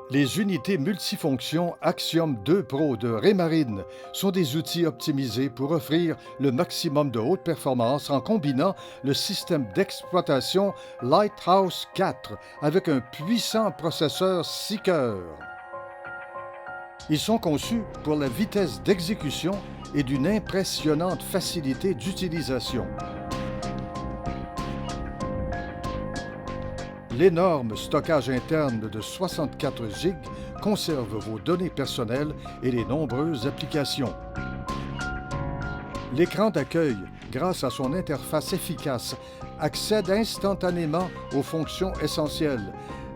Les unités multifonctions Axiom 2 Pro de Raymarine sont des outils optimisés pour offrir le maximum de haute performance en combinant le système d'exploitation Lighthouse 4 avec un puissant processeur 6 cœurs. Ils sont conçus pour la vitesse d'exécution et d'une impressionnante facilité d'utilisation. L'énorme stockage interne de 64 GB conserve vos données personnelles et les nombreuses applications. L'écran d'accueil, grâce à son interface efficace, accède instantanément aux fonctions essentielles.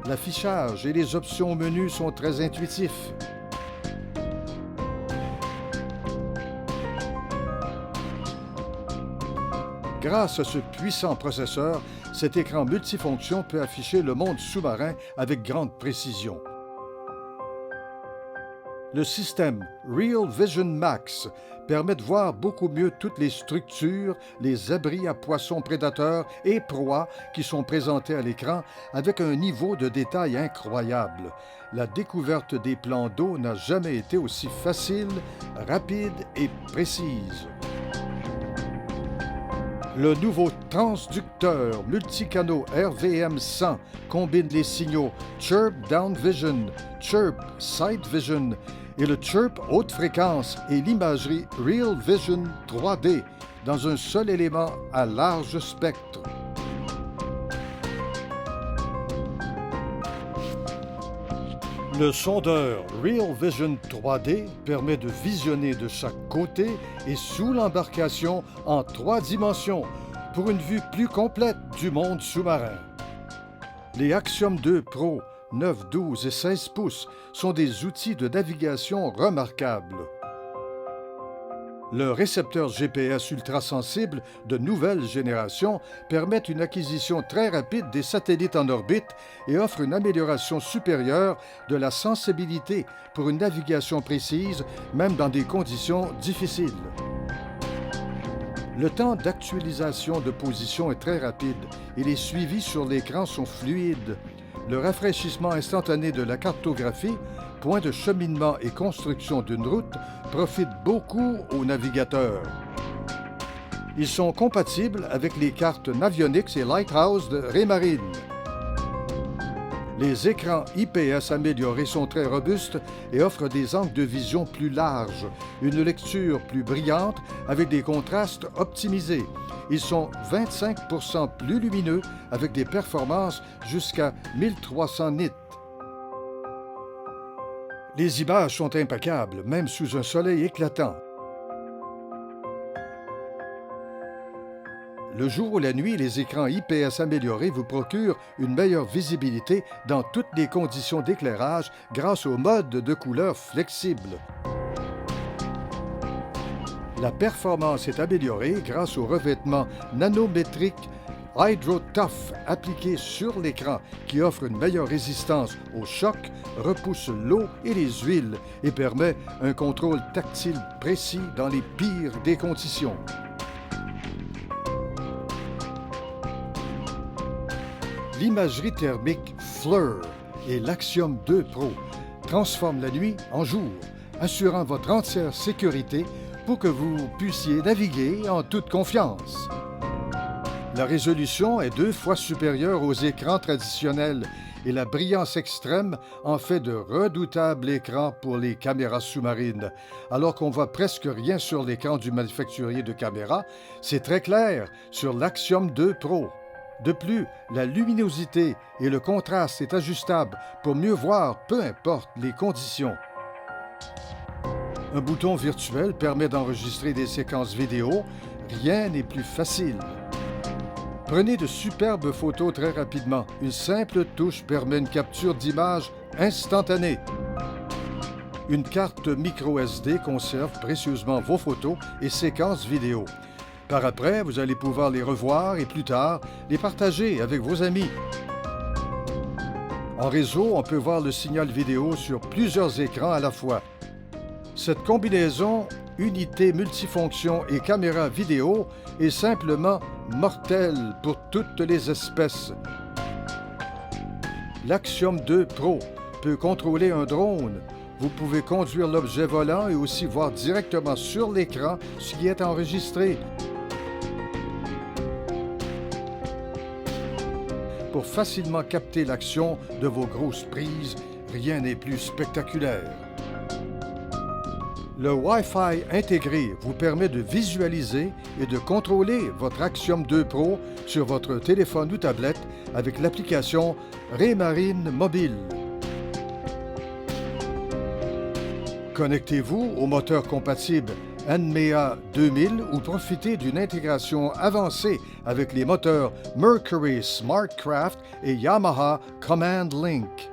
L'affichage et les options menus sont très intuitifs. Grâce à ce puissant processeur, cet écran multifonction peut afficher le monde sous-marin avec grande précision. Le système Real Vision Max permet de voir beaucoup mieux toutes les structures, les abris à poissons prédateurs et proies qui sont présentés à l'écran avec un niveau de détail incroyable. La découverte des plans d'eau n'a jamais été aussi facile, rapide et précise. Le nouveau transducteur multicanaux RVM100 combine les signaux Chirp Down Vision, Chirp Sight Vision et le Chirp haute fréquence et l'imagerie Real Vision 3D dans un seul élément à large spectre. Le sondeur Real Vision 3D permet de visionner de chaque côté et sous l'embarcation en 3 dimensions pour une vue plus complète du monde sous-marin. Les Axiom 2 Pro 9, 12 et 16 pouces sont des outils de navigation remarquables. Le récepteur GPS ultrasensible de nouvelle génération permet une acquisition très rapide des satellites en orbite et offre une amélioration supérieure de la sensibilité pour une navigation précise, même dans des conditions difficiles. Le temps d'actualisation de position est très rapide et les suivis sur l'écran sont fluides. Le rafraîchissement instantané de la cartographie, point de cheminement et construction d'une route, profite beaucoup aux navigateurs. Ils sont compatibles avec les cartes Navionics et Lighthouse de Raymarine. Les écrans IPS améliorés sont très robustes et offrent des angles de vision plus larges, une lecture plus brillante avec des contrastes optimisés. Ils sont 25% plus lumineux avec des performances jusqu'à 1300 nits. Les images sont impeccables, même sous un soleil éclatant. Le jour ou la nuit, les écrans IPS améliorés vous procurent une meilleure visibilité dans toutes les conditions d'éclairage grâce au mode de couleur flexible. La performance est améliorée grâce au revêtement nanométrique Hydro Tough appliqué sur l'écran qui offre une meilleure résistance aux chocs, repousse l'eau et les huiles et permet un contrôle tactile précis dans les pires des conditions. L'imagerie thermique FLIR et l'Axiom 2 Pro transforment la nuit en jour, assurant votre entière sécurité pour que vous puissiez naviguer en toute confiance. La résolution est 2 fois supérieure aux écrans traditionnels et la brillance extrême en fait de redoutables écrans pour les caméras sous-marines. Alors qu'on voit presque rien sur l'écran du manufacturier de caméras, c'est très clair sur l'Axiom 2 Pro. De plus, la luminosité et le contraste est ajustable pour mieux voir peu importe les conditions. Un bouton virtuel permet d'enregistrer des séquences vidéo. Rien n'est plus facile. Prenez de superbes photos très rapidement. Une simple touche permet une capture d'image instantanée. Une carte micro SD conserve précieusement vos photos et séquences vidéo. Par après, vous allez pouvoir les revoir et plus tard, les partager avec vos amis. En réseau, on peut voir le signal vidéo sur plusieurs écrans à la fois. Cette combinaison, unité multifonction et caméra vidéo, est simplement mortelle pour toutes les espèces. L'Axiom 2 Pro peut contrôler un drone. Vous pouvez conduire l'objet volant et aussi voir directement sur l'écran ce qui est enregistré. Pour facilement capter l'action de vos grosses prises, rien n'est plus spectaculaire. Le Wi-Fi intégré vous permet de visualiser et de contrôler votre Axiom 2 Pro sur votre téléphone ou tablette avec l'application Raymarine Mobile. Connectez-vous au moteur compatible NMEA 2000 ou profitez d'une intégration avancée avec les moteurs Mercury SmartCraft et Yamaha Command Link.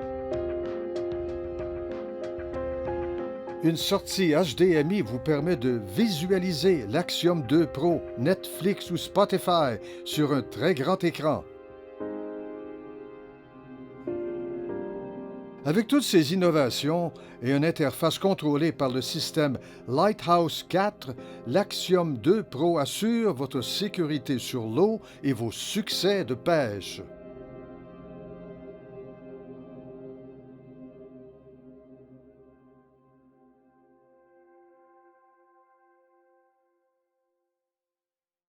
Une sortie HDMI vous permet de visualiser l'Axiom 2 Pro, Netflix ou Spotify sur un très grand écran. Avec toutes ces innovations et une interface contrôlée par le système Lighthouse 4, l'Axiom 2 Pro assure votre sécurité sur l'eau et vos succès de pêche.